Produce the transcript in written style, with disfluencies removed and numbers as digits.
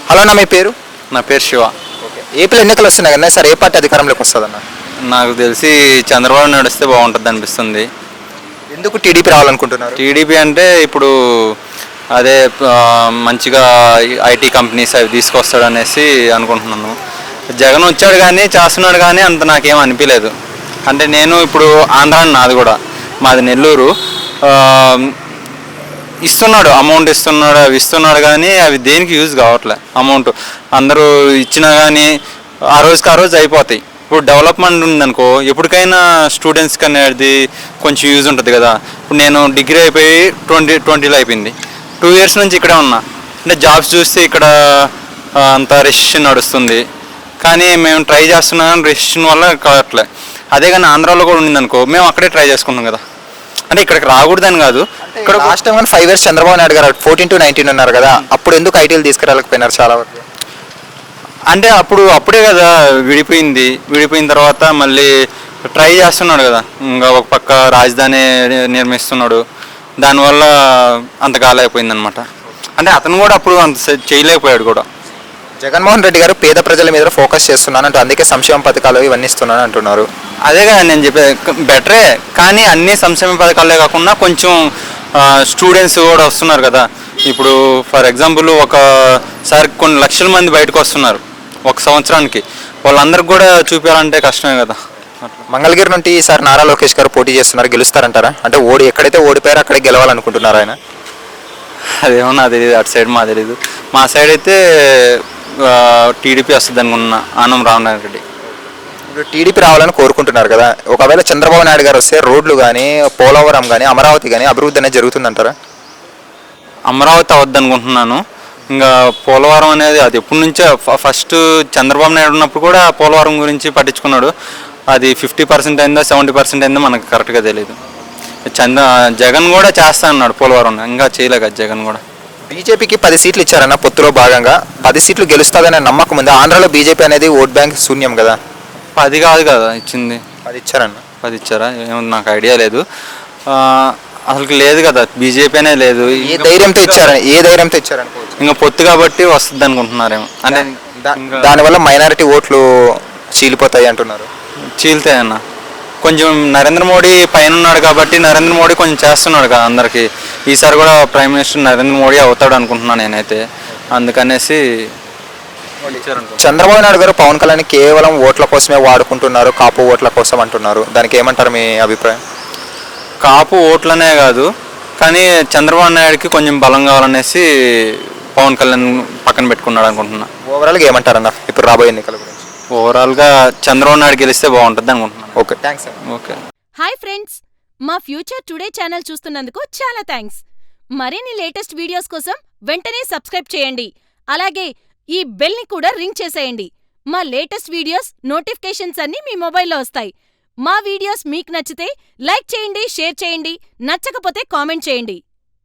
Hello అన్న, మీ పేరు? నా పేరు శివ. ఓకే. ఏపీలో ఎన్నికలు వస్తున్నాయి కదా సార్, ఏ పార్టీ అధికారంలోకి వస్తుందన్న? నాకు తెలిసి చంద్రబాబు నడిస్తే బాగుంటుంది అనిపిస్తుంది. ఎందుకు టీడీపీ రావాలనుకుంటున్నారు? టీడీపీ అంటే ఇప్పుడు అదే మంచిగా ఐటీ కంపెనీస్ అవి తీసుకొస్తాడు అనేసి అనుకుంటున్నాను. జగన్ వచ్చాడు కానీ చేస్తున్నాడు కానీ అంత నాకేం అనిపించలేదు. అంటే నేను ఇప్పుడు ఆంధ్ర నాది కూడా, మాది నెల్లూరు. ఇస్తున్నాడు, అమౌంట్ ఇస్తున్నాడు, అవి ఇస్తున్నాడు కానీ అవి దేనికి యూజ్ కావట్లే. అమౌంట్ అందరూ ఇచ్చినా కానీ ఆ రోజుకి ఆ రోజు అయిపోతాయి. ఇప్పుడు డెవలప్మెంట్ ఉందనుకో ఎప్పటికైనా స్టూడెంట్స్కి అనేది కొంచెం యూజ్ ఉంటుంది కదా. ఇప్పుడు నేను డిగ్రీ అయిపోయి 2020లో అయిపోయింది. 2 years నుంచి ఇక్కడే ఉన్నా. అంటే జాబ్స్ చూస్తే ఇక్కడ అంత రెసిషన్ నడుస్తుంది కానీ మేము ట్రై చేస్తున్నాం, రెసిషన్ వల్ల కావట్లే. అదే కానీ ఆంధ్రాలో కూడా ఉండిందనుకో మేము అక్కడే ట్రై చేసుకుంటాం కదా. అంటే ఇక్కడికి రాకూడదని కాదు, ఇక్కడ లాస్ట్ టైం కానీ 5 years చంద్రబాబు నాయుడు గారు 14 to 19 ఉన్నారు కదా, అప్పుడు ఎందుకు ఐటీలు తీసుకురాలేకపోయినారు చాలా వరకు? అంటే అప్పుడే కదా విడిపోయిన తర్వాత మళ్ళీ ట్రై చేస్తున్నాడు కదా. ఇంకా ఒక పక్క రాజధాని నిర్మిస్తున్నాడు, దానివల్ల అంత కాలేకపోయింది అనమాట. అంటే అతను కూడా అప్పుడు అంత చేయలేకపోయాడు కూడా. జగన్మోహన్ రెడ్డి గారు పేద ప్రజల మీద ఫోకస్ చేస్తున్నాను అంటూ అందుకే సంక్షేమ పథకాలు ఇవన్నీ ఇస్తున్నాను అంటున్నారు. అదే కదా నేను చెప్పేది, బెటరే. కానీ అన్ని సంక్షేమ పథకాలే కాకుండా కొంచెం స్టూడెంట్స్ కూడా వస్తున్నారు కదా. ఇప్పుడు ఫర్ ఎగ్జాంపుల్ ఒకసారి కొన్ని లక్షల మంది బయటకు వస్తున్నారు ఒక సంవత్సరానికి, వాళ్ళందరికి కూడా చూపించాలంటే కష్టమే కదా. మంగళగిరి నుండి ఈసారి నారా లోకేష్ గారు పోటీ చేస్తున్నారు, గెలుస్తారంటారా? అంటే ఎక్కడైతే ఓడిపోయారో అక్కడే గెలవాలనుకుంటున్నారు ఆయన. అదేమో నాకు తెలియదు, అటు సైడ్ మా తెలియదు. మా సైడ్ అయితే టీడీపీ వస్తుంది అనుకున్నా, ఆనం రామనారాయణ రెడ్డి. ఇప్పుడు టీడీపీ రావాలని కోరుకుంటున్నారు కదా, ఒకవేళ చంద్రబాబు నాయుడు గారు వస్తే రోడ్లు కానీ, పోలవరం కానీ, అమరావతి కానీ అభివృద్ధి అనేది జరుగుతుందంటారా? అమరావతి అవద్దు అనుకుంటున్నాను. ఇంకా పోలవరం అనేది అది ఎప్పటి నుంచో ఫస్ట్ చంద్రబాబు నాయుడు ఉన్నప్పుడు కూడా పోలవరం గురించి పట్టించుకున్నాడు. అది 50% అయిందా 70% అయిందో మనకు కరెక్ట్గా తెలియదు. జగన్ కూడా చేస్తా అన్నాడు పోలవరం, ఇంకా చేయలేక జగన్ కూడా. బీజేపీకి 10 సీట్లు ఇచ్చారన్న పొత్తులో భాగంగా, 10 సీట్లు గెలుస్తుందనే నమ్మకం ఉంది. ఆంధ్రాలో బీజేపీ అనేది ఓట్ బ్యాంక్ శూన్యం కదా. 10 కాదు కదా ఇచ్చింది, 10 ఇచ్చారన్న. 10 ఇచ్చారా ఏమో నాకు ఐడియా లేదు. అసలు లేదు కదా, బీజేపీ అనే లేదు. ఏ ధైర్యంతో ఇచ్చారని ఇంకా పొత్తు కాబట్టి వస్తుంది అనుకుంటున్నారేమో. అంటే దానివల్ల మైనారిటీ ఓట్లు చీలిపోతాయి అంటున్నారు. చీల్తాయన్న, కొంచెం నరేంద్ర మోడీ పైన ఉన్నాడు కాబట్టి నరేంద్ర మోడీ కొంచెం చేస్తున్నాడు కదా అందరికి. ఈసారి కూడా ప్రైమ్ మినిస్టర్ నరేంద్ర మోడీ అవుతాడు అనుకుంటున్నాను నేనైతే. అందుకనేసి చంద్రబాబు నాయుడు గారు పవన్ కళ్యాణ్ కేవలం ఓట్ల కోసమే వాడుకుంటున్నారు, కాపు ఓట్ల కోసం అంటున్నారు. దానికి ఏమంటారు మీ అభిప్రాయం? కాపు ఓట్లనే కాదు కానీ చంద్రబాబు నాయుడుకి కొంచెం బలం కావాలనేసి పవన్ కళ్యాణ్ పక్కన పెట్టుకున్నాడు అనుకుంటున్నా. ఓవరాల్గా ఏమంటారన్న ఇప్పుడు రాబోయే ఎన్నికల గురించి? ఓవరాల్గా చంద్రబాబు నాయుడు గెలిస్తే బాగుంటుంది అనుకుంటున్నాను. Okay, thanks. Okay. Hi friends, మా ఫ్యూచర్ టుడే ఛానల్ చూస్తున్నందుకు చాలా థ్యాంక్స్. మరిన్ని లేటెస్ట్ వీడియోస్ కోసం వెంటనే సబ్స్క్రైబ్ చేయండి. అలాగే ఈ బెల్ని కూడా రింగ్ చేసేయండి. మా లేటెస్ట్ వీడియోస్ నోటిఫికేషన్స్ అన్నీ మీ మొబైల్లో వస్తాయి. మా వీడియోస్ మీకు నచ్చితే లైక్ చేయండి, షేర్ చేయండి, నచ్చకపోతే కామెంట్ చేయండి.